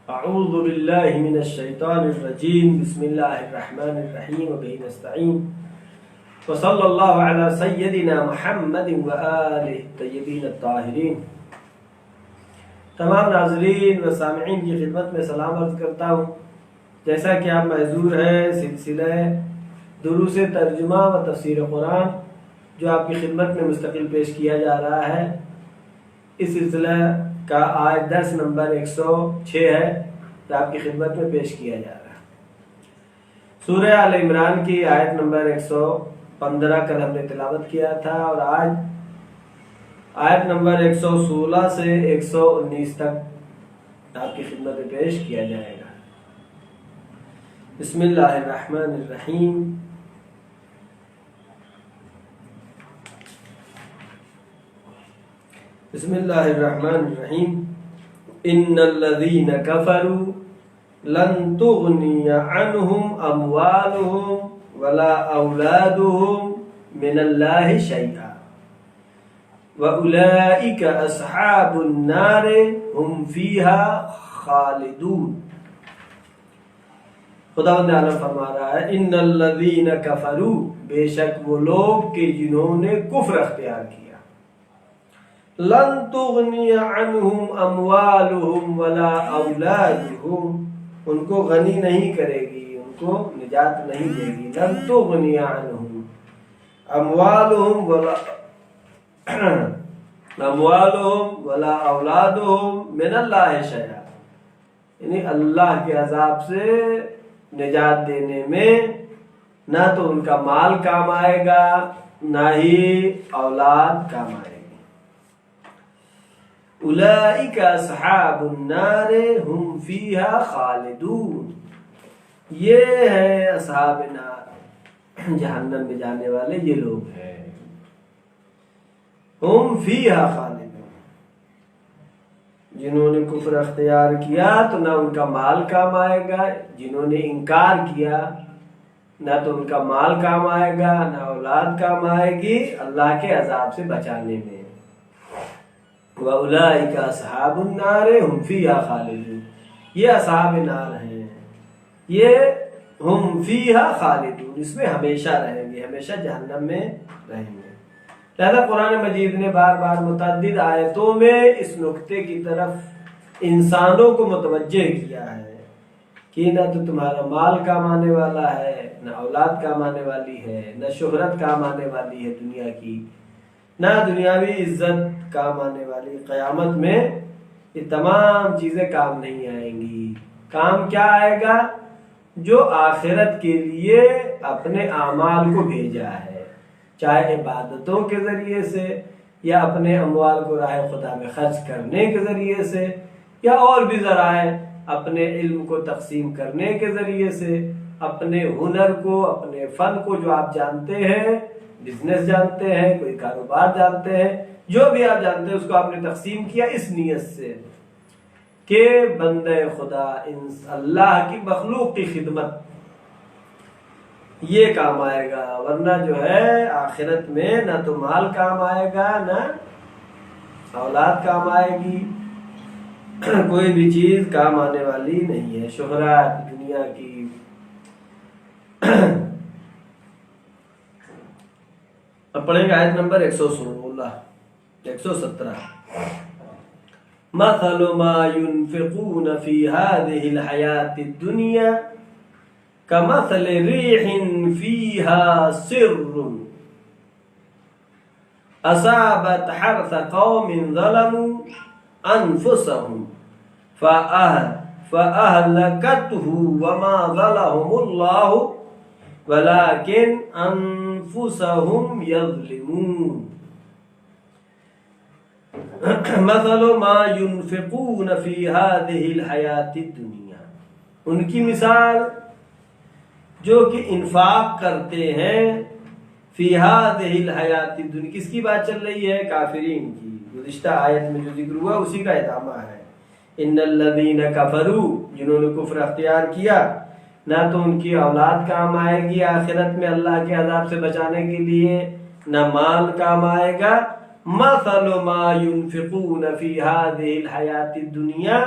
اعوذ باللہ من الشیطان الرجیم بسم اللہ الرحمن الرحیم وبہ نستعین وصلی اللہ علی سیدنا محمد وآلہ الطیبین الطاہرین۔ تمام ناظرین و سامعین کی خدمت میں سلام عرض کرتا ہوں۔ جیسا کہ آپ معذور ہیں، سلسلہ دروس ترجمہ و تفسیر قرآن جو آپ کی خدمت میں مستقل پیش کیا جا رہا ہے، اس سلسلہ کا آج درس نمبر 106 ہے جو آپ کی خدمت میں پیش کیا جا رہا ہے۔ سورہ آل عمران کی آیت نمبر 115 کل ہم نے تلاوت کیا تھا، اور آج آیت نمبر 116 سے 119 تک آپ کی خدمت میں پیش کیا جائے گا۔ بسم اللہ الرحمن الرحیم۔ بسم اللہ الرحمن الرحیم۔ ان الذین کفروا لن تغنی عنہم اموالہم ولا اولادہم من اللہ شیئا وَأُولَئِكَ أَصْحَابُ النَّارِ هُمْ فِيهَا خَالِدُونَ۔ خداوند عالم فرما رہا ہے ان الذین کفروا، بے شک وہ لوگ کہ جنہوں نے کفر اختیار کیا، لن تغنی عنہم اموالہم ولا اولادہم، ان کو غنی نہیں کرے گی، ان کو نجات نہیں دے گی۔ لن تغنی عنہم اموالہم ولا اولادہم من اللہ شیئا، یعنی اللہ کے عذاب سے نجات دینے میں نہ تو ان کا مال کام آئے گا، نہ ہی اولاد کام آئے گی۔ اولئک اصحاب النار ہم فیہا خالدون، یہ ہے اصحاب نار، جہنم میں جانے والے یہ لوگ ہیں۔ ہم فیہا خالدون، جنہوں نے کفر اختیار کیا تو نہ ان کا مال کام آئے گا، جنہوں نے انکار کیا نہ تو ان کا مال کام آئے گا، نہ اولاد کام آئے گی اللہ کے عذاب سے بچانے میں۔ وَأُولَئِكَ أَصْحَابُ النَّارِ هُمْ فِيهَا خَالِدُونَ، یہ اصحاب نار ہیں، یہ ہم فیہا خالدون، اس میں ہمیشہ رہیں گے، ہمیشہ جہنم میں رہیں گے۔ لہذا قرآن مجید نے بار بار متعدد آیتوں میں اس نقطے کی طرف انسانوں کو متوجہ کیا ہے کہ نہ تو تمہارا مال کام آنے والا ہے، نہ اولاد کام آنے والی ہے، نہ شہرت کام آنے والی ہے دنیا کی، نہ دنیاوی عزت کام آنے والی۔ قیامت میں یہ تمام چیزیں کام نہیں آئیں گی۔ کام کیا آئے گا؟ جو آخرت کے لیے اپنے اعمال کو بھیجا ہے، چاہے عبادتوں کے ذریعے سے یا اپنے اموال کو راہ خدا میں خرچ کرنے کے ذریعے سے یا اور بھی ذرائع، اپنے علم کو تقسیم کرنے کے ذریعے سے، اپنے ہنر کو، اپنے فن کو، جو آپ جانتے ہیں، بزنس جانتے ہیں، کوئی کاروبار جانتے ہیں، جو بھی آپ جانتے ہیں اس کو آپ نے تقسیم کیا اس نیت سے کہ بندے خدا اللہ کی مخلوق کی خدمت، یہ کام آئے گا۔ ورنہ جو ہے آخرت میں نہ تو مال کام آئے گا، نہ اولاد کام آئے گی، کوئی بھی چیز کام آنے والی نہیں ہے، شہرت دنیا کی۔ اب پڑھیں گے آیت نمبر 117۔ مثل ما ينفقون في هذه الحياة الدنيا كمثل ريح فيها سر أصابت حرث قوم ظلموا أنفسهم فأهلكته وما ظلمهم الله ولكن أنفسهم يظلمون۔ مثل ما ينفقون في هذه الحياة الدنيا، ان کی مثال جو کہ انفاق کرتے ہیں، فی هذه الحیات الدنیا، کس کی بات چل رہی ہے؟ کافرین کی۔ گزشتہ آیت میں جو ذکر ہوا اسی کا ادامہ ہے۔ ان الذین کفروا، جنہوں نے کفر اختیار کیا، نہ تو ان کی اولاد کام آئے گی آخرت میں اللہ کے عذاب سے بچانے کے لیے، نہ مال کام آئے گا۔ مثل ما ينفقون في هذه الحیات الدنیا،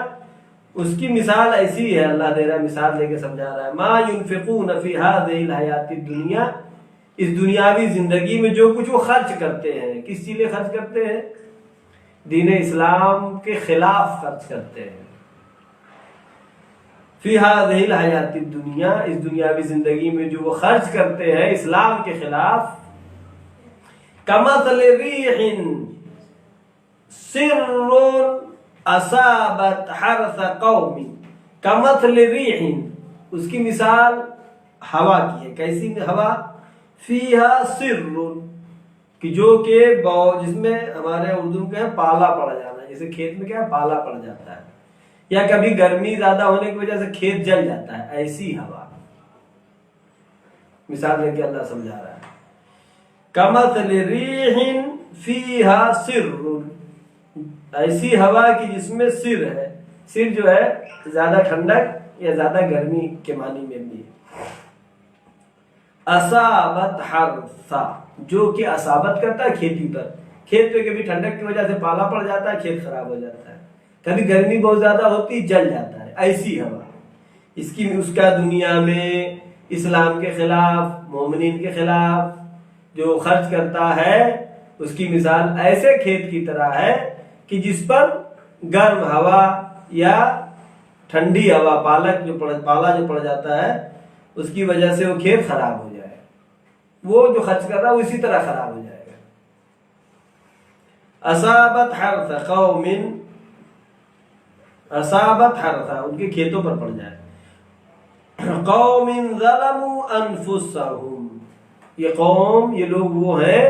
اس کی مثال ایسی ہے، اللہ دے رہا مثال لے کے سمجھا رہا ہے، ما ينفقون فی هذه الحیات الدنیا، اس دنیاوی زندگی میں جو کچھ وہ خرچ کرتے ہیں، کس چیز لیے خرچ کرتے ہیں؟ دین اسلام کے خلاف خرچ کرتے ہیں. فی هذه الحیات الدنیا، اس دنیاوی زندگی میں جو وہ خرچ کرتے ہیں اسلام کے خلاف، کمثل ریح سر اصابت حرث قوم، کمثل ریح، اس کی مثال ہوا کی ہے. کیسی ہوا؟ فیہا سر، کہ جو کہ جس میں ہمارے اردو میں ہے پالا پڑ جانا، جیسے کھیت میں کیا ہے پالا پڑ جاتا ہے، یا کبھی گرمی زیادہ ہونے کی وجہ سے کھیت جل جاتا ہے، ایسی ہوا مثال دے کے اللہ سمجھا رہا ہے. کمثل ریح فیہا سر، ایسی ہوا کی جس میں سر ہے. سر جو ہے زیادہ ٹھنڈک یا زیادہ گرمی کے معنی میں بھی ہے. اصابت حرثا، جو کہ اصابت کرتا ہے کھیتی پر، کھیت پہ کبھی ٹھنڈک کی وجہ سے پالا پڑ جاتا ہے، کھیت خراب ہو جاتا ہے، کبھی گرمی بہت زیادہ ہوتی جل جاتا ہے، ایسی ہوا. اس کا دنیا میں اسلام کے خلاف، مومنین کے خلاف جو خرچ کرتا ہے، اس کی مثال ایسے کھیت کی طرح ہے کہ جس پر گرم ہوا یا ٹھنڈی ہوا، پالا جو پڑ جاتا ہے، اس کی وجہ سے وہ کھیت خراب ہو جائے، وہ جو خرچ کر رہا ہے وہ اسی طرح خراب ہو جائے گا. اصابت حرث قوم، اصابت حرث، ان کے کھیتوں پر پڑ جائے. قوم ظلموا انفسهم، یہ قوم، یہ لوگ وہ ہیں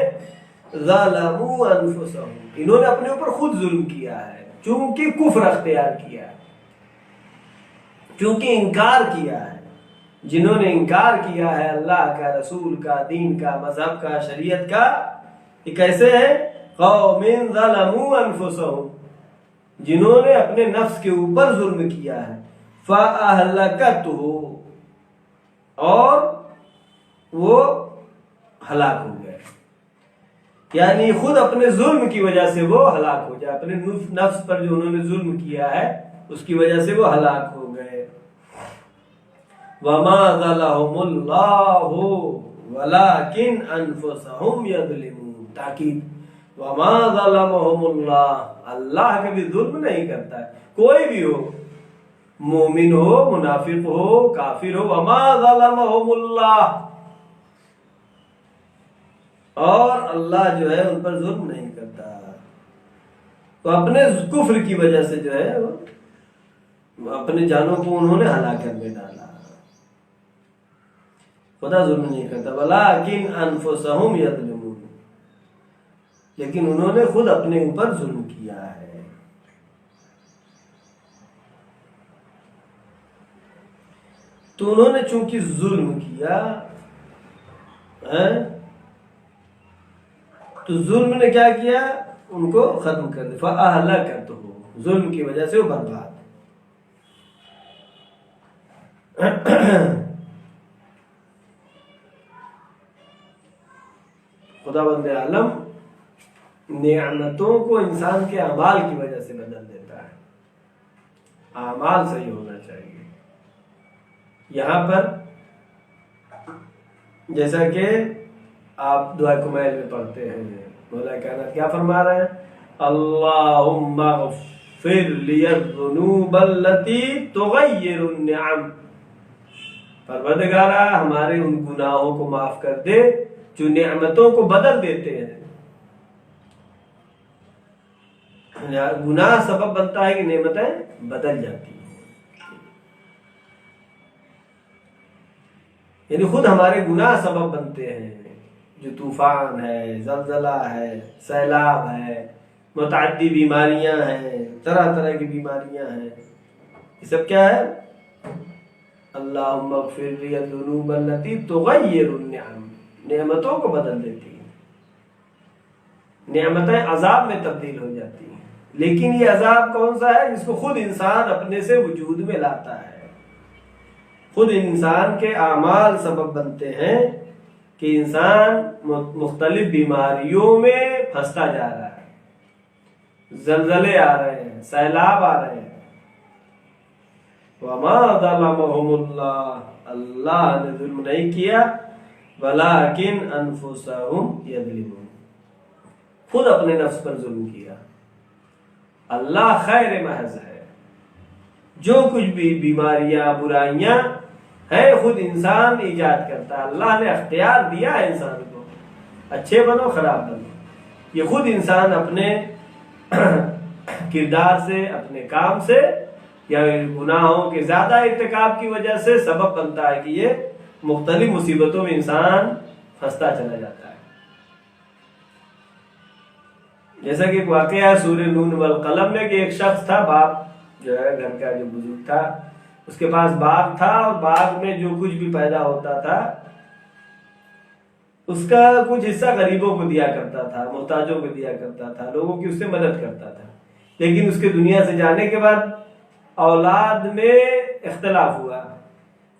ظلموا انفسهم، انہوں نے اپنے اوپر خود ظلم کیا ہے، چونکہ کفر اختیار کیا ہے، چونکہ انکار کیا ہے. جنہوں نے انکار کیا ہے اللہ کا، رسول کا، دین کا، مذہب کا، شریعت کا، یہ کیسے ہیں؟ قوم ظلموا انفسهم، جنہوں نے اپنے نفس کے اوپر ظلم کیا ہے. فَأَهْلَكَتْهُ، اور وہ ہلاک ہو گئے، یعنی خود اپنے ظلم کی وجہ سے وہ ہلاک ہو جائے، اپنے نفس پر جو انہوں نے ظلم کیا ہے اس کی وجہ سے وہ ہلاک ہو گئے. وَمَا ظَلَمَهُمُ اللَّهُ وَلَكِنْ أَنفُسَهُمْ يَظْلِمُونَ، تاکید وَمَا ظَلَمَهُمُ اللَّهُ، اللہ کبھی ظلم نہیں کرتا ہے، کوئی بھی ہو، مومن ہو، منافق ہو، کافر ہو. وَمَا ظَلَمَهُمُ اللَّهُ، اور اللہ جو ہے ان پر ظلم نہیں کرتا. تو اپنے کفر کی وجہ سے جو ہے اپنے جانوں کو انہوں نے ہلاکت میں ڈالا. خدا ظلم نہیں کرتا. وَلَكِنْ أَنفُسَهُمْ يَظْلِمُونَ، لیکن انہوں نے خود اپنے اوپر ظلم کیا ہے. تو انہوں نے چونکہ ظلم کیا تو ظلم نے کیا کیا؟ ان کو ختم کر دیا. فَأَهْلَكَتْهُ، ظلم کی وجہ سے وہ برباد. خدا بند عالم نعمتوں کو انسان کے اعمال کی وجہ سے بدل دیتا ہے. اعمال صحیح ہونا چاہیے. یہاں پر جیسا کہ آپ دعا کمیل میں پڑھتے ہیں، مولا کائنات کیا فرما رہے ہیں؟ اللہم اغفر لی الذنوب التي تغیر النعم، پروردگارا ہمارے ان گناہوں کو معاف کر دے جو نعمتوں کو بدل دیتے ہیں. گناہ سبب بنتا ہے کہ نعمتیں بدل جاتی ہیں، یعنی خود ہمارے گناہ سبب بنتے ہیں. جو طوفان ہے، زلزلہ ہے، سیلاب ہے، متعدی بیماریاں ہیں، طرح طرح کی بیماریاں ہیں، یہ سب کیا ہے؟ اللہم اغفر لی الذنوب التي تغیر النعم، نعمتوں کو بدل دیتی ہیں. نعمتیں عذاب میں تبدیل ہو جاتی ہیں. لیکن یہ عذاب کون سا ہے؟ جس کو خود انسان اپنے سے وجود میں لاتا ہے. خود انسان کے اعمال سبب بنتے ہیں کہ انسان مختلف بیماریوں میں پھنستا جا رہا ہے. زلزلے آ رہے ہیں، سیلاب آ رہے ہیں، وما ظلمهم اللہ، اللہ نے ظلم نہیں کیا، ولکن انفسہم یظلمون، خود اپنے نفس پر ظلم کیا۔ اللہ خیر محض ہے، جو کچھ بھی بیماریاں برائیاں ہیں خود انسان ایجاد کرتا ہے۔ اللہ نے اختیار دیا ہے انسان کو، اچھے بنو خراب بنو، یہ خود انسان اپنے کردار سے، اپنے کام سے یا گناہوں کے زیادہ ارتکاب کی وجہ سے سبب بنتا ہے کہ یہ مختلف مصیبتوں میں انسان پھنستا چلا جاتا ہے۔ جیسا کہ ایک واقعہ ہے سورہ نون والقلم میں کہ ایک شخص تھا، باپ جو ہے گھر کا جو بزرگ تھا، اس کے پاس باغ تھا اور باغ میں جو کچھ بھی پیدا ہوتا تھا اس کا کچھ حصہ غریبوں کو دیا کرتا تھا، محتاجوں کو دیا کرتا تھا، لوگوں کی اس سے مدد کرتا تھا۔ لیکن اس کے دنیا سے جانے کے بعد اولاد میں اختلاف ہوا،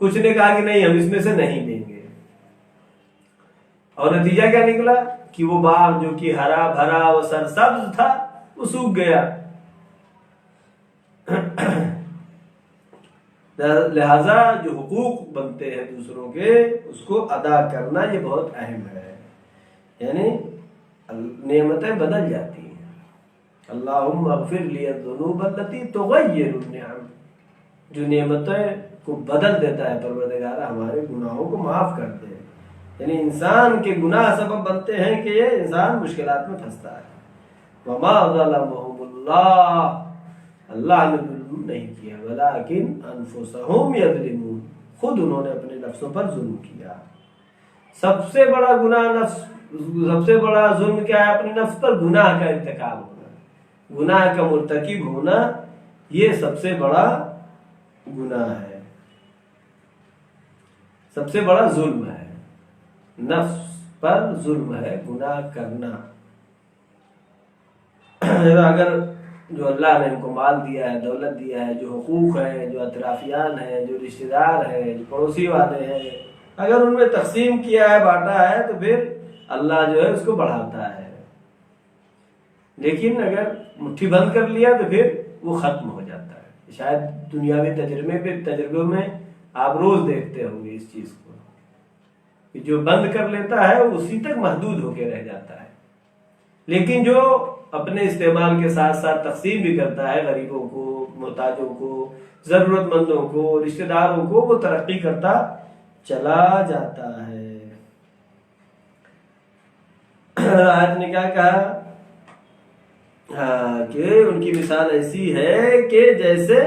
کچھ نے کہا کہ نہیں ہم اس میں سے نہیں دیں گے، اور نتیجہ کیا نکلا کہ وہ باغ جو کہ ہرا بھرا و سرسبز تھا وہ سوکھ گیا۔ لہذا جو حقوق بنتے ہیں دوسروں کے اس کو ادا کرنا یہ بہت اہم ہے، یعنی نعمتیں بدل جاتی ہیں۔ اللہم اغفر لی الذنوب التی تغیر النعم، جو نعمتیں کو بدل دیتا ہے پروردگار ہمارے گناہوں کو معاف کر دے، یعنی انسان کے گناہ سبب بنتے ہیں کہ یہ انسان مشکلات میں پھنستا ہے۔ وما ظلمهم اللہ، اللہ نے ظلم نہیں کیا، ولکن انفسہم یظلمون، خود انہوں نے اپنے نفسوں پر ظلم کیا۔ سب سے بڑا گناہ نفس، سب سے بڑا ظلم کیا ہے؟ اپنے نفس پر گناہ کا ارتکاب ہونا، گناہ کا مرتکب ہونا، یہ سب سے بڑا گناہ ہے، سب سے بڑا ظلم ہے، نفس پر ظلم ہے گناہ کرنا۔ اگر جو اللہ نے ہم کو مال دیا ہے، دولت دیا ہے، جو حقوق ہے، جو اطرافیان ہیں، جو رشتہ دار ہیں، جو پڑوسی والے ہیں، اگر ان میں تقسیم کیا ہے، بانٹا ہے، تو پھر اللہ جو ہے اس کو بڑھاتا ہے۔ لیکن اگر مٹھی بند کر لیا تو پھر وہ ختم ہو جاتا ہے۔ شاید دنیاوی تجربوں میں آپ روز دیکھتے ہوں گے اس چیز کو کہ جو بند کر لیتا ہے وہ اسی تک محدود ہو کے رہ جاتا ہے، لیکن جو اپنے استعمال کے ساتھ ساتھ تقسیم بھی کرتا ہے، غریبوں کو، محتاجوں کو، ضرورت مندوں کو، رشتہ داروں کو، وہ ترقی کرتا چلا جاتا ہے۔ آیت نے کیا کہا کہ ان کی مثال ایسی ہے کہ جیسے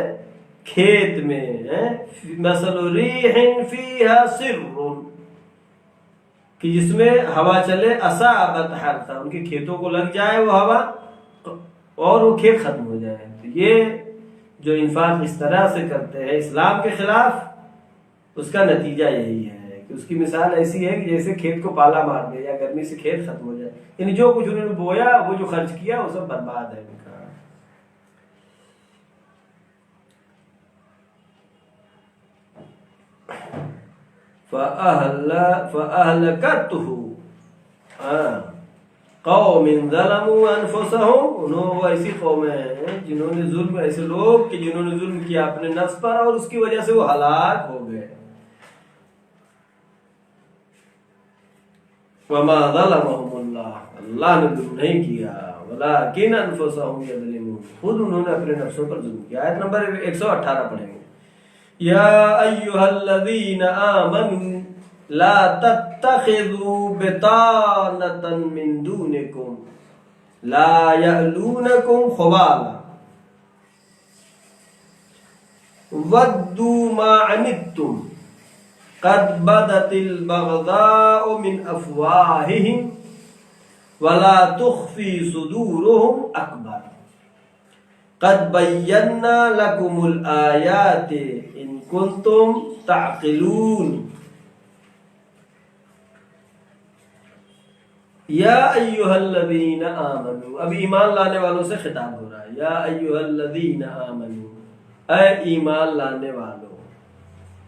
کھیت میں مثل ریح فیہا سر، کہ جس میں ہوا چلے، اصابت حرثا، ان کے کھیتوں کو لگ جائے وہ ہوا اور وہ کھیت ختم ہو جائے۔ تو یہ جو انفاق اس طرح سے کرتے ہیں اسلام کے خلاف، اس کا نتیجہ یہی ہے کہ اس کی مثال ایسی ہے کہ جیسے کھیت کو پالا مار دے یا گرمی سے کھیت ختم ہو جائے، یعنی جو کچھ انہوں نے بویا، وہ جو خرچ کیا، وہ سب برباد ہے ان کا۔ فَأَهْلَكَتْهُ قوم ظلموا انفسهم، انہوں وہ ایسی قومیں ہیں جنہوں نے ظلم، ایسے لوگ کہ جنہوں نے ظلم کیا اپنے نفس پر اور اس کی وجہ سے وہ ہلاک ہو گئے۔ وما ظلمهم اللہ، اللہ نے ظلم نہیں کیا، ولکن انفسهم یظلمون، خود انہوں نے اپنے نفسوں پر ظلم کیا۔ آیت نمبر 118 پڑھیں گے۔ یا ایھا الذین آمنوا لا تتخذوا بطانة من دونکم لا یألونکم خبالا ودوا ما عنتم قد بدت البغضاء من افواہہم ولا تخفی صدورہم اکبر قد بینا لکم الآیات ان کنتم تعقلون۔ یا ایھا الذین آمنوا، اب ایمان لانے والوں سے خطاب ہو رہا ہے۔ یا ایھا الذین آمنوا، اے ایمان لانے والوں،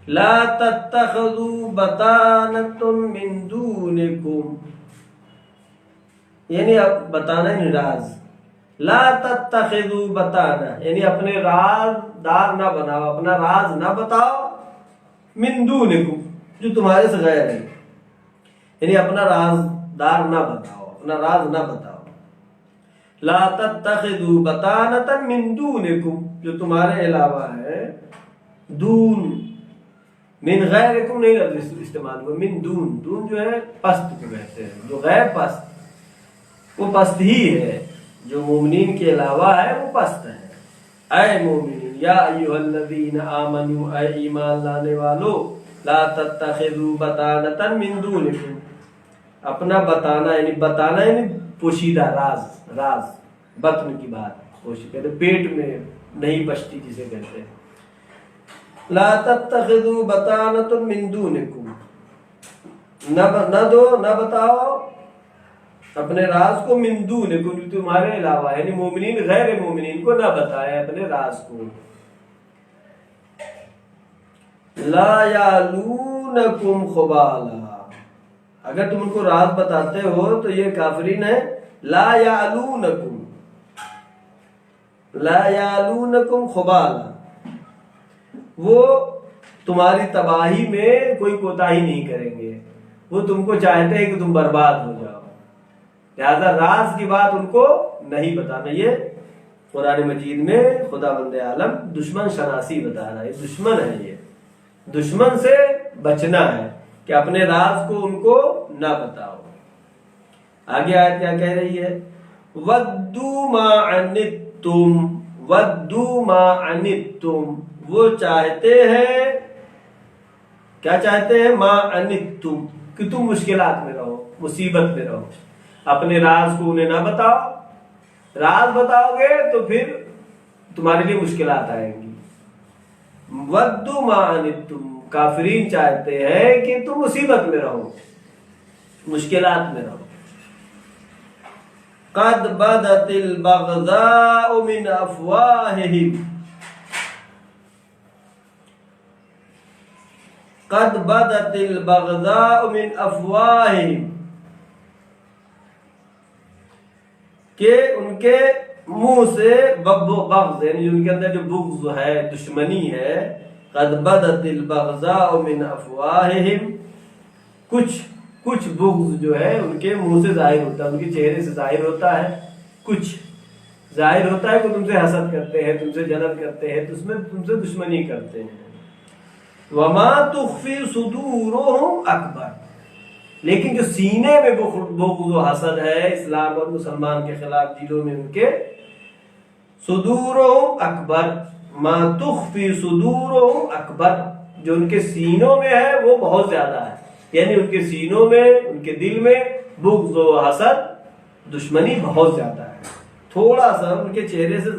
لا تتخذوا بطانة من دونکم، یعنی اب بطانہ راز، لا تتخذوا بطانا یعنی اپنے رازدار نہ بناؤ، اپنا راز نہ بتاؤ، من دونکم جو تمہارے سے غیر ہے، یعنی اپنا رازدار نہ بتاؤ، اپنا راز نہ بتاؤ۔ لا تتخذوا بطانة من دونکم جو تمہارے علاوہ ہے، دون من غیرکم نہیں لفظ استعمال ہوا، من دون، دون جو ہے پست کو کہتے ہیں، جو غیر پست وہ پست ہی ہے، جو مومنین کے علاوہ ہے وہ پست ہے۔ اے مومنین، یا ایھا الذین آمنوا، اے ایمان لانے والو، لا تتخذوا بطانة من دونکم اپنا بتانا، یعنی بتانا یعنی پوشیدہ راز بطن کی بات، کہتے پیٹ میں نہیں بچتی جسے کہتے ہیں۔ لا تتخذوا بطانة من دونکم نہ دو، نہ بتاؤ اپنے راز کو، من دونکم جو تمہارے علاوہ یعنی مومنین غیر مومنین کو نہ بتائے اپنے راز کو۔ لا یعلونکم خبالا اگر تم ان کو راز بتاتے ہو تو یہ کافرین ہے، لا یعلونکم، لا یعلونکم خبالا وہ تمہاری تباہی میں کوئی کوتاہی نہیں کریں گے، وہ تم کو چاہتے ہیں کہ تم برباد ہو جاؤ، لہذا راز کی بات ان کو نہیں بتانا۔ یہ قرآن مجید میں خداوند عالم دشمن شناسی بتا رہا ہے، دشمن ہے، یہ دشمن سے بچنا ہے کہ اپنے راز کو ان کو نہ بتاؤ۔ آگے آیت کیا کہہ رہی ہے؟ وَدُّوا مَا عَنِتُّمْ، وَدُّوا مَا عَنِتُّمْ وہ چاہتے ہیں، کیا چاہتے ہیں؟ ما عنتم کہ تم مشکلات میں رہو، مصیبت میں رہو، اپنے راز کو انہیں نہ بتاؤ، راز بتاؤ گے تو پھر تمہارے لیے مشکلات آئیں گی۔ ودوا ما عنتم کافرین چاہتے ہیں کہ تم مصیبت میں رہو، مشکلات میں رہو۔ قد بدت البغضاء من افواہہم، قد بدت البغضاء من افواہہم کہ ان کے منہ سے بغض یعنی ان کے اندر جو بغض ہے، دشمنی ہے، قد بدت البغضاء من افواہہم کچھ بغض جو ہے ان کے منہ سے ظاہر ہوتا ہے، ان کے چہرے سے ظاہر ہوتا ہے، کچھ ظاہر ہوتا ہے کہ تم سے حسد کرتے ہیں، تم سے جلن کرتے ہیں، تم سے دشمنی کرتے ہیں۔ وما تخفی صدورہم اکبر لیکن جو سینے میں بغض و حسد ہے اسلام اور مسلمان کے خلاف، دلوں میں ان کے، صدورہم اکبر، ما تخفی صدورہم اکبر جو ان کے سینوں میں ہے وہ بہت زیادہ ہے، یعنی ان کے سینوں میں، ان کے دل میں بغض و حسد، دشمنی بہت زیادہ ہے، تھوڑا سا ان کے چہرے سے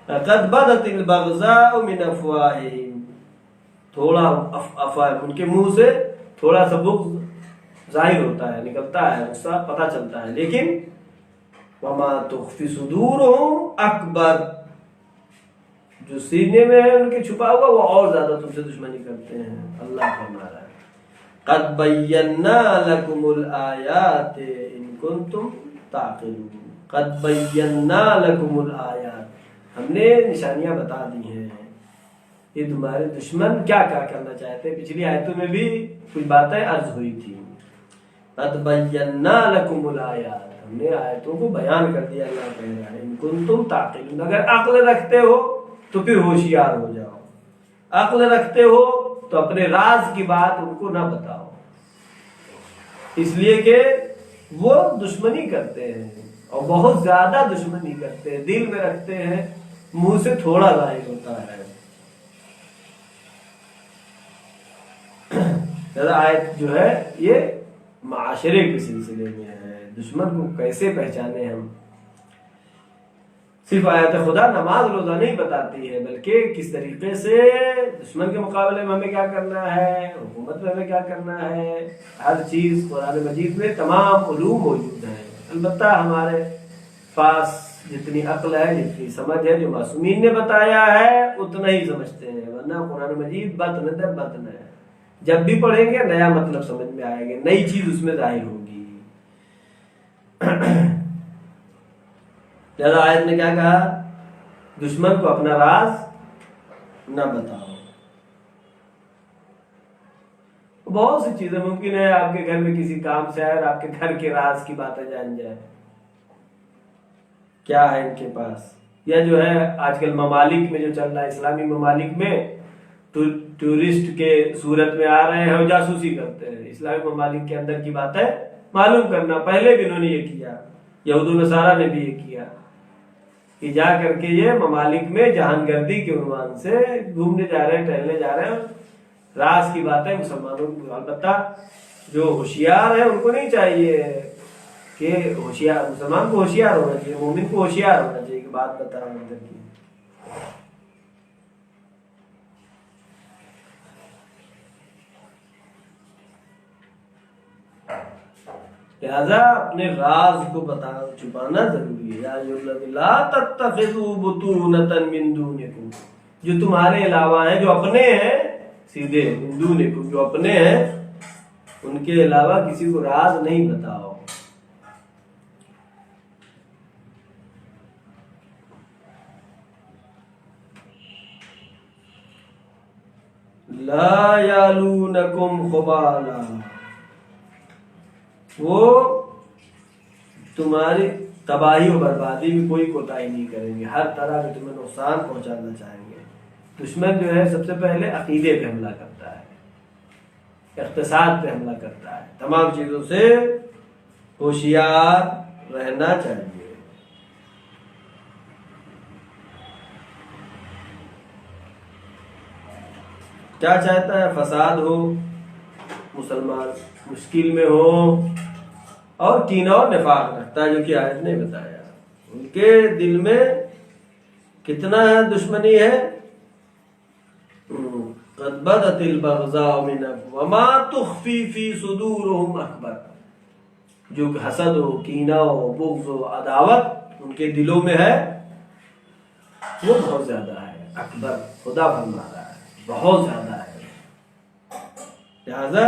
قد بدت البغضاء من افواہہم تھوڑا ان کے منہ سے تھوڑا سا بغض ظاہر ہوتا ہے، نکلتا ہے، غصہ پتہ چلتا ہے، لیکن وما تخفی صدورہم اکبر جو سینے میں ہے ان کے چھپا ہوا وہ اور زیادہ تم سے دشمنی کرتے ہیں۔ اللہ فرما رہا ہے قد بینا لکم الآیات ان کنتم تعقلون، قد بینا لکم الآیات ہم نے نشانیاں بتا دی ہیں، یہ تمہارے دشمن کیا کیا کرنا چاہتے ہیں، پچھلی آیتوں میں بھی کچھ باتیں عرض ہوئی تھی۔ قد بینا لکم الآیات ہم نے آیتوں کو بیان کر دیا، اللہ کہہ رہا ہے ان کنتم تعقلون اگر عقل رکھتے ہو تو پھر ہوشیار ہو جاؤ، عقل رکھتے ہو تو اپنے راز کی بات ان کو نہ بتاؤ، اس لیے کہ وہ دشمنی کرتے ہیں اور بہت زیادہ دشمنی کرتے ہیں، دل میں رکھتے ہیں، منہ سے تھوڑا ظاہر ہوتا ہے۔ آیت جو ہے یہ معاشرے کے سلسلے میں ہے، دشمن کو کیسے پہچانے ہم۔ صرف آیت خدا نماز روزہ نہیں بتاتی ہے، بلکہ کس طریقے سے دشمن کے مقابلے میں ہمیں کیا کرنا ہے، حکومت میں ہمیں کیا کرنا ہے، ہر چیز قرآن مجید میں تمام علوم موجود ہیں۔ البتہ ہمارے پاس جتنی عقل ہے، جتنی سمجھ ہے، جو معصومین نے بتایا ہے اتنا ہی سمجھتے ہیں، ورنہ قرآن مجید بطن در بطن ہے، جب بھی پڑھیں گے نیا مطلب سمجھ میں آئے گا، نئی چیز اس میں ظاہر ہوگی۔ لہذا آیت نے کیا کہا؟ دشمن کو اپنا راز نہ بتاؤ۔ بہت سی چیزیں ممکن ہے آپ کے گھر میں کسی کام سے آئے اور آپ کے گھر کے راز کی باتیں جان جائے، کیا ہے ان کے پاس، یا جو ہے آج کل ممالک میں جو چل رہا ہے، اسلامی ممالک میں ٹورسٹ کے صورت میں آ رہے ہیں اور جاسوسی کرتے ہیں، اسلامی ممالک کے اندر کی باتیں معلوم کرنا۔ پہلے بھی انہوں نے یہ کیا، یہود و نصارہ نے بھی یہ کیا کہ جا کر کے یہ ممالک میں جہان گردی کے عنوان سے گھومنے جا رہے ہیں، ٹہلنے جا رہے ہیں، راز کی باتیں مسلمانوں کو۔ البتہ جو ہوشیار ہیں ان کو نہیں چاہیے کہ ہوشیار، مسلمان کو ہوشیار ہونا چاہیے، مومن کو ہوشیار ہونا چاہیے کہ بات بتا رہا ہوں اندر کی۔ لہذا اپنے راز کو چھپانا ضروری ہے۔ یا ایھا الذین لا تتخذوا بطونۃ من دونکم، جو تمہارے علاوہ ہیں، جو اپنے ہیں، سیدھے من دونکم، جو اپنے ہیں ان کے علاوہ کسی کو راز نہیں بتاؤ۔ لا یالونکم خبالا، وہ تمہاری تباہی و بربادی میں کوئی کوتاہی نہیں کریں گے، ہر طرح سے تمہیں نقصان پہنچانا چاہیں گے۔ دشمن جو ہے سب سے پہلے عقیدے پہ حملہ کرتا ہے، اقتصاد پہ حملہ کرتا ہے، تمام چیزوں سے ہوشیار رہنا چاہیے۔ کیا چاہتا ہے؟ فساد ہو، مسلمان مشکل میں ہو، اور کینہ اور نفاق رکھتا ہے، جو کہ آیت نے بتایا۔ ان کے دل میں کتنا دشمنی ہے، قد بدت البغضاء منکم وما تخفی فی صدورہم اکبر، جو حسد ہو، کینہ ہو، بغض ہو، عداوت ان کے دلوں میں ہے، وہ بہت زیادہ ہے، اکبر، خدا فرما رہا ہے بہت زیادہ ہے۔ لہذا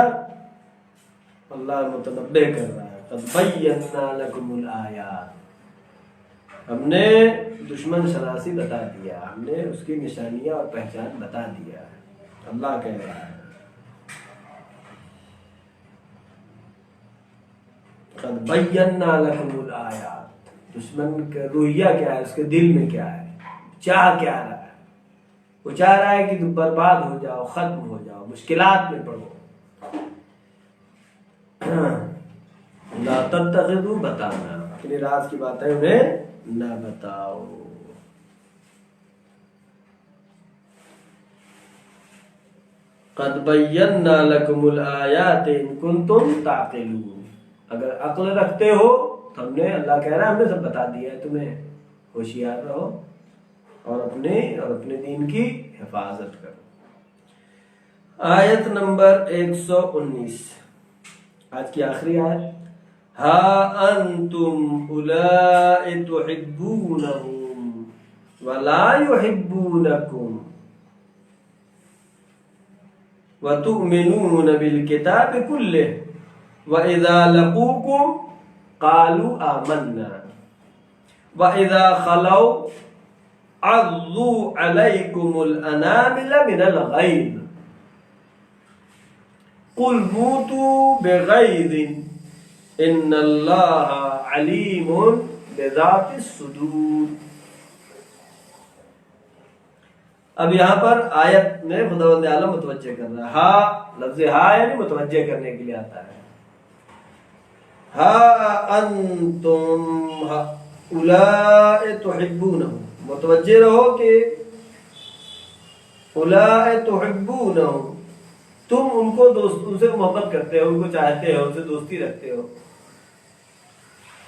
اللہ متنبہ کر رہا ہے، قد بینا لکم الآیات، ہم نے دشمن شناسی بتا دیا، ہم نے اس کی نشانیاں اور پہچان بتا دیا ہے۔ اللہ کہہ رہا ہے قد بینا لکم الآیات، دشمن کا رویہ کیا ہے، اس کے دل میں کیا ہے، چاہ کیا رہا ہے؟ وہ چاہ رہا ہے کہ برباد ہو جاؤ، ختم ہو جاؤ، مشکلات میں پڑو۔ لا تتخذوا، بتانا اپنے راز کی باتیں انہیں نہ بتاؤ۔ قد بینا لکم الآیات ان کنتم تعقلون، اگر عقل رکھتے ہو تو ہم نے، اللہ کہہ رہا ہے ہم نے سب بتا دیا ہے تمہیں، ہوشیار رہو اور اپنے دین کی حفاظت کرو۔ آیت نمبر 119، آج کی آخری آیت۔ ہا انتم اولائی تحبونہم ولا یحبونکم وتؤمنون بالکتاب کلہ وَإِذَا لَقُوكُمْ قَالُوا آمَنَّا وَإِذَا خَلَوْا عَضُّوا عَلَيْكُمُ الْأَنَامِلَ مِنَ الْغَيْظِ قُلْ مُوتُوا بِغَيْظٍ إِنَّ اللَّهَ عَلِيمٌ بِذَاتِ الصُّدُورِ۔ اب یہاں پر آیت میں خداوند عالم متوجہ کر رہا ہے، ہا لفظ ہا یعنی متوجہ کرنے کے لیے آتا ہے۔ ہا انتم اولائی تحبونہم، متوجہ رہو کہ اولائی تحبونہم، تم ان کو ان سے محبت کرتے ہو، ان کو چاہتے ہو، ان سے دوستی رکھتے ہو۔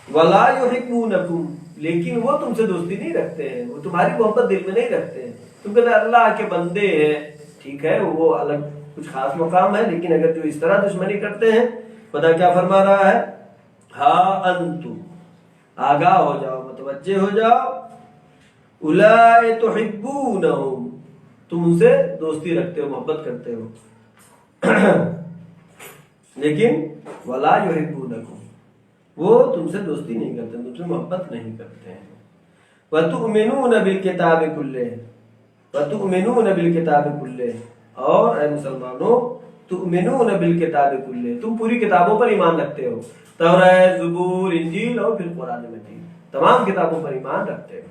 ولا یحبونکم، لیکن وہ تم سے دوستی نہیں رکھتے ہیں، وہ تمہاری محبت دل میں نہیں رکھتے ہیں۔ تم کہتے ہیں اللہ کے بندے ہیں، ٹھیک ہے، وہ الگ کچھ خاص مقام ہے، لیکن اگر جو اس طرح دشمنی کرتے ہیں، خدا کیا فرما رہا ہے؟ ہا انتم، آگاہ ہو جاؤ، متوجہ ہو جاؤ، اولائی تحبونہم، تم ان سے دوستی رکھتے ہو، محبت کرتے ہو، لیکن ولا یحبونکم، وہ تم سے دوستی نہیں کرتے، تم سے محبت نہیں کرتے ہیں۔ وَتُؤْمِنُونَ بِالْكِتَابِ كُلِّهِ وَتُؤْمِنُونَ بِالْكِتَابِ كُلِّهِ، اور اے مسلمانوں تؤمنون بالکتاب کلہ، تم پوری کتابوں پر ایمان رکھتے ہو، تورات، زبور، انجیل اور پھر قرآن مجید، تمام کتابوں پر ایمان رکھتے ہو،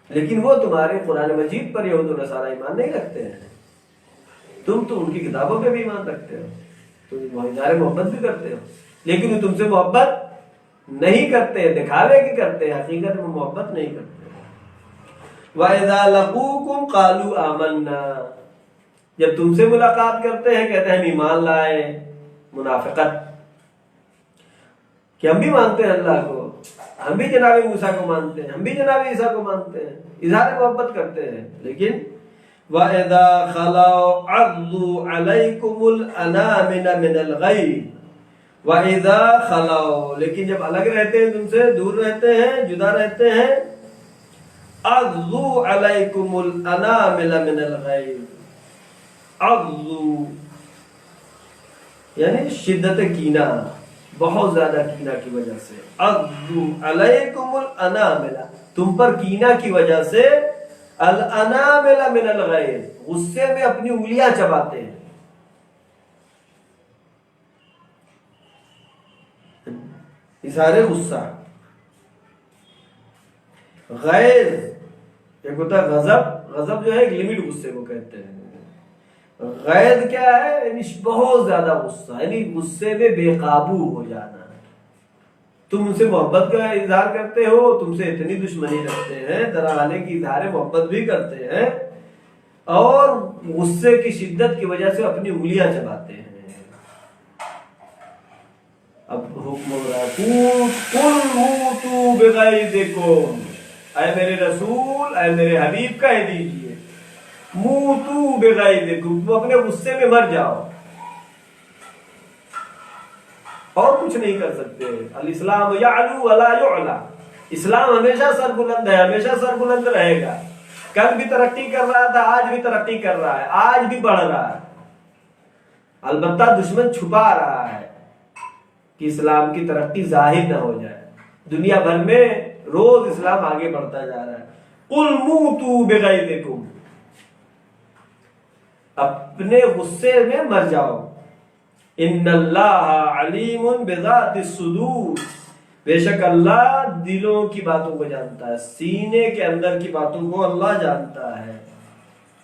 لیکن وہ تمہارے قرآن مجید پر یہود و نصارہ ایمان نہیں رکھتے ہیں۔ تم تو ان کی کتابوں پہ بھی ایمان رکھتے ہو، تم اظہار محبت بھی کرتے ہو، لیکن وہ تم سے محبت نہیں کرتے، دکھاوے کی کرتے ہیں، حقیقت میں محبت نہیں کرتے۔ وَإِذَا لَقُوكُمْ قَالُوا آمَنَّا، جب تم سے ملاقات کرتے ہیں کہتے ہیں ہم ایمان لائے، منافقت کہ ہم بھی مانتے ہیں اللہ کو، ہم بھی جناب موسیٰ کو مانتے ہیں، ہم بھی جناب عیسیٰ کو مانتے ہیں، اظہار محبت کرتے ہیں، لیکن وَإِذَا خَلَوْا عَضُّوا عَلَيْكُمُ الْأَنَامِنَ مِنَ الْغَيْظِ، وَإِذَا خَلَوْا، لیکن جب الگ رہتے ہیں تم سے، دور رہتے ہیں، جدا رہتے ہیں، عَضُّوا عَلَيْكُمُ الْأَنَامِلَ مِنَ الْغَيْظِ، عَضُّوا یعنی شدت کینہ، بہت زیادہ کینہ کی وجہ سے، عَضُّوا عَلَيْكُمُ الْأَنَامِلَ، تم پر کینہ کی وجہ سے، الْأَنَامِلَ مِنَ الْغَيْظِ، غصے میں اپنی انگلیاں چباتے ہیں، اظہار غصہ۔ غیظ ایک ہوتا ہے غضب، غضب جو ہے ایک لمٹ غصے کو کہتے ہیں، غیظ کیا ہے؟ یعنی بہت زیادہ غصہ، یعنی غصے میں بے قابو ہو جانا۔ تم ان سے محبت کا اظہار کرتے ہو، تم سے اتنی دشمنی رکھتے ہیں، دراحالے کی اظہار محبت بھی کرتے ہیں، اور غصے کی شدت کی وجہ سے اپنی انگلیاں چباتے ہیں۔ اب حکم ہو رہا ہے قُلْ مُوتُوا بِغَیظِکُمْ، اے میرے رسول، اے میرے حبیب کہہ دیجئے موتوا بغیظکم، تم اپنے غصے میں مر جاؤ، اور کچھ نہیں کر سکتے۔ الاسلام یعلو ولا یعلی، اسلام ہمیشہ سر بلند ہے، ہمیشہ سر بلند رہے گا، کل بھی ترقی کر رہا تھا، آج بھی ترقی کر رہا ہے، آج بھی بڑھ رہا ہے، البتہ دشمن چھپا رہا ہے کہ اسلام کی ترقی ظاہر نہ ہو جائے، دنیا بھر میں روز اسلام آگے بڑھتا جا رہا ہے۔ قُلْ مُوتُوا بِغَیظِکُمْ، اپنے غصے میں مر جاؤ۔ ان اللہ علیم بذات الصدور، بے شک اللہ دلوں کی باتوں کو جانتا ہے، سینے کے اندر کی باتوں کو اللہ جانتا ہے۔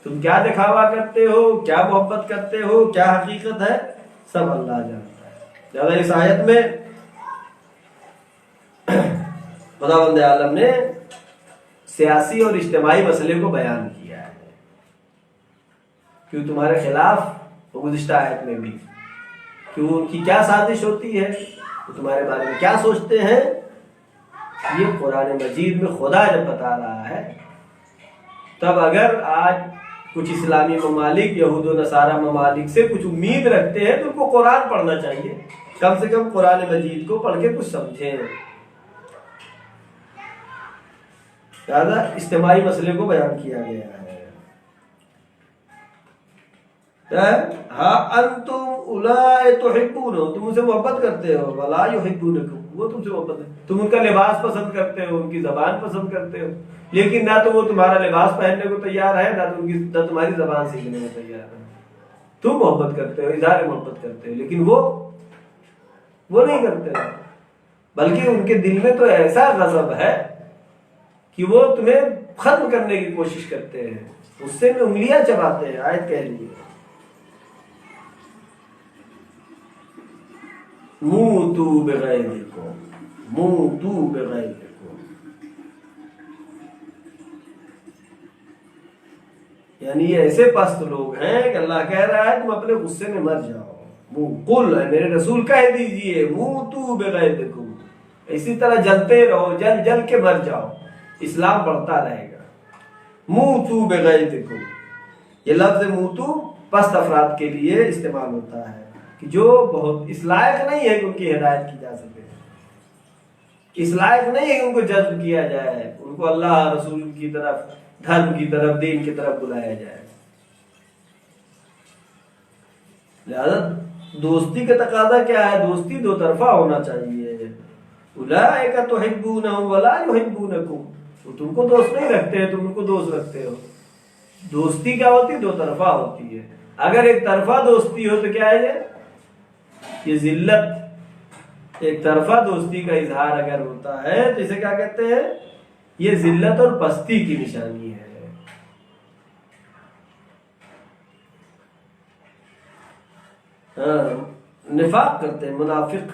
تم کیا دکھاوا کرتے ہو، کیا محبت کرتے ہو، کیا حقیقت ہے، سب اللہ جانتا ہے۔ لہذا اس آیت میں خداوند عالم نے سیاسی اور اجتماعی مسئلے کو بیان کیا ہے، کیوں تمہارے خلاف، گزشتہ آیت میں بھی کیوں ان کی کیا سازش ہوتی ہے، وہ تمہارے بارے میں کیا سوچتے ہیں، یہ قرآن مجید میں خدا جب بتا رہا ہے، تب اگر آج کچھ اسلامی ممالک یہود و نصارہ ممالک سے کچھ امید رکھتے ہیں تو ان کو قرآن پڑھنا چاہیے، کم سے کم قرآن مجید کو پڑھ کے کچھ سمجھیں۔ لہذا اجتماعی مسئلے کو بیان کیا گیا ہے۔ ہاں انتم اولئک تحبونہم، تم ان سے محبت کرتے ہو، ولا یحبونکم، وہ تم سے محبت ہے، تم ان کا لباس پسند کرتے ہو، ان کی زبان پسند کرتے ہو، لیکن نہ تو وہ تمہارا لباس پہننے کو تیار ہے، نہ تمہاری زبان سیکھنے کو تیار ہے۔ تم محبت کرتے ہو، اظہار محبت کرتے ہو، لیکن وہ نہیں کرتے، بلکہ ان کے دل میں تو ایسا غضب ہے کہ وہ تمہیں ختم کرنے کی کوشش کرتے ہیں، غصے میں انگلیاں چباتے ہیں۔ آیت کہہ رہی ہے موتوا بغیظکم، موتوا بغیظکم، یعنی یہ ایسے پست لوگ ہیں کہ اللہ کہہ رہا ہے تم اپنے غصے میں مر جاؤ۔ قل، میرے رسول کہہ دیجئے موتوا بغیظکم، اسی طرح جلتے رہو، جل جل کے مر جاؤ، اسلام بڑھتا رہے گا۔ موتوا بغیظکم، یہ لفظ موتو پست افراد کے لیے استعمال ہوتا ہے کہ جو بہت اس لائق نہیں ہے کہ ان کی ہدایت کی جا سکے، اس لائق نہیں ہے کہ ان کو جذب کیا جائے، ان کو اللہ رسول کی طرف، دھرم کی طرف، دین کی طرف بلایا جائے۔ لہذا دوستی کا تقاضا کیا ہے؟ دوستی دو طرفہ ہونا چاہیے، اولئک تحبونہم ولا یحبونکم، وہ تم کو دوست نہیں رکھتے ہیں، تم ان کو دوست رکھتے ہو۔ دوستی کیا ہوتی ہے؟ دو طرفہ ہوتی ہے۔ اگر ایک طرفہ دوستی ہو تو کیا ہے یہ ذلت، ایک طرفہ دوستی کا اظہار اگر ہوتا ہے تو اسے کیا کہتے ہیں؟ یہ ذلت اور پستی کی نشانی ہے۔ نفاق کرتے ہیں منافق،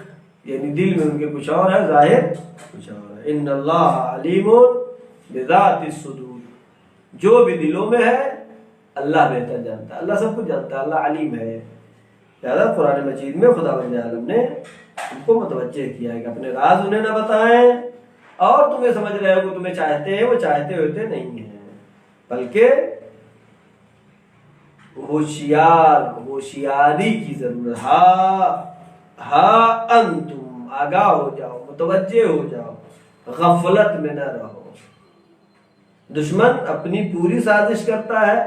یعنی دل میں ان کے کچھ اور ہے، ظاہر کچھ اور ہے۔ ان اللہ علیم بذات الصدور، جو بھی دلوں میں ہے اللہ بہتر جانتا ہے، اللہ سب کچھ جانتا ہے، اللہ علیم ہے۔ لہٰذا قرآن مجید میں خدا بند عالم نے ان کو متوجہ کیا ہے کہ اپنے راز انہیں نہ بتائیں، اور تمہیں سمجھ رہے ہو کہ تمہیں چاہتے ہیں، وہ چاہتے ہوتے نہیں ہیں، بلکہ ہوشیاری کی ضرورت۔ ہاں انتم، آگاہ ہو جاؤ، متوجہ ہو جاؤ، غفلت میں نہ رہو۔ دشمن اپنی پوری سازش کرتا ہے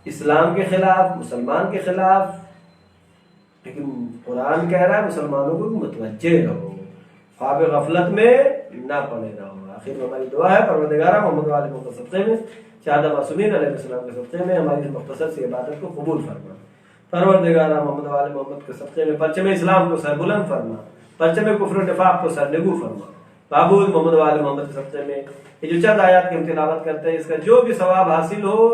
اسلام کے خلاف، مسلمان کے خلاف، لیکن قرآن کہہ رہا ہے مسلمانوں کو متوجہ رہو، خواب غفلت میں نہ پڑے رہو۔ آخر میں ہماری دعا ہے پروردگارہ محمد و آل محمد کے صدقے میں، شہداء معصومین علیہ السلام کے صدقے میں ہماری اس مختصر سی عبادت کو قبول فرما۔ پروردگارہ محمد و آل محمد کے صدقے میں پرچم اسلام کو سر بلند فرما، پرچم کفر و نفاق کو سر نگو فرما۔ معبود محمد و آل محمد کے صدقے میں یہ جو چند آیات کی ہم تلاوت کرتے ہیں، اس کا جو بھی ثواب حاصل ہو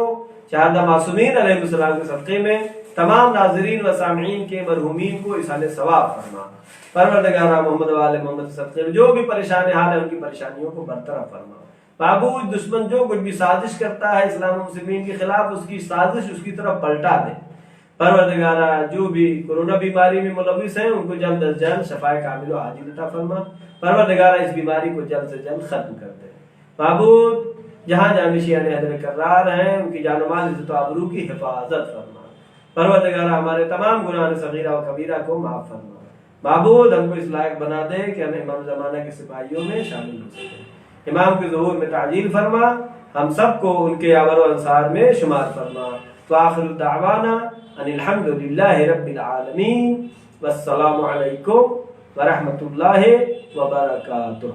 شہداء معصومین علیہ السلام کے صدقے میں تمام ناظرین و سامعین کے مرحومین کو اصحاب ثواب فرما۔ پروردگارہ محمد و آل محمد کے صدقے میں جو بھی پریشان حال ہے ان کی پریشانیوں کو برطرف فرما۔ معبود دشمن جو کچھ بھی سازش کرتا ہے اسلام و مسلمین کے خلاف، اس کی سازش اس کی طرف پلٹا دے۔ پروردگارہ جو بھی کورونا بیماری میں ملوث ہیں ان کو جلد از جلد شفائے کامل و عاجل عطا فرما۔ پروردگارہ اس بیماری کو جلد سے جلد ختم کر دے۔ معبود جہاں جہاں مشیان حیدر کرار ہیں ان کی جان و مال عزت و آبرو کی حفاظت فرما۔ پروردگارہ ہمارے تمام گناہ صغیرہ و کبیرہ کو معاف فرما۔ معبود ہم کو اس لائق بنا دے کہ ہم امام زمانہ کے سپاہیوں میں شامل ہو سکیں۔ امام کے ظہور میں تعجیل فرما، ہم سب کو ان کے آور و انصار میں شمار فرما۔ وآخر دعوانا ان الحمد للہ رب العالمین، والسلام علیکم ورحمۃ اللہ وبرکاتہ۔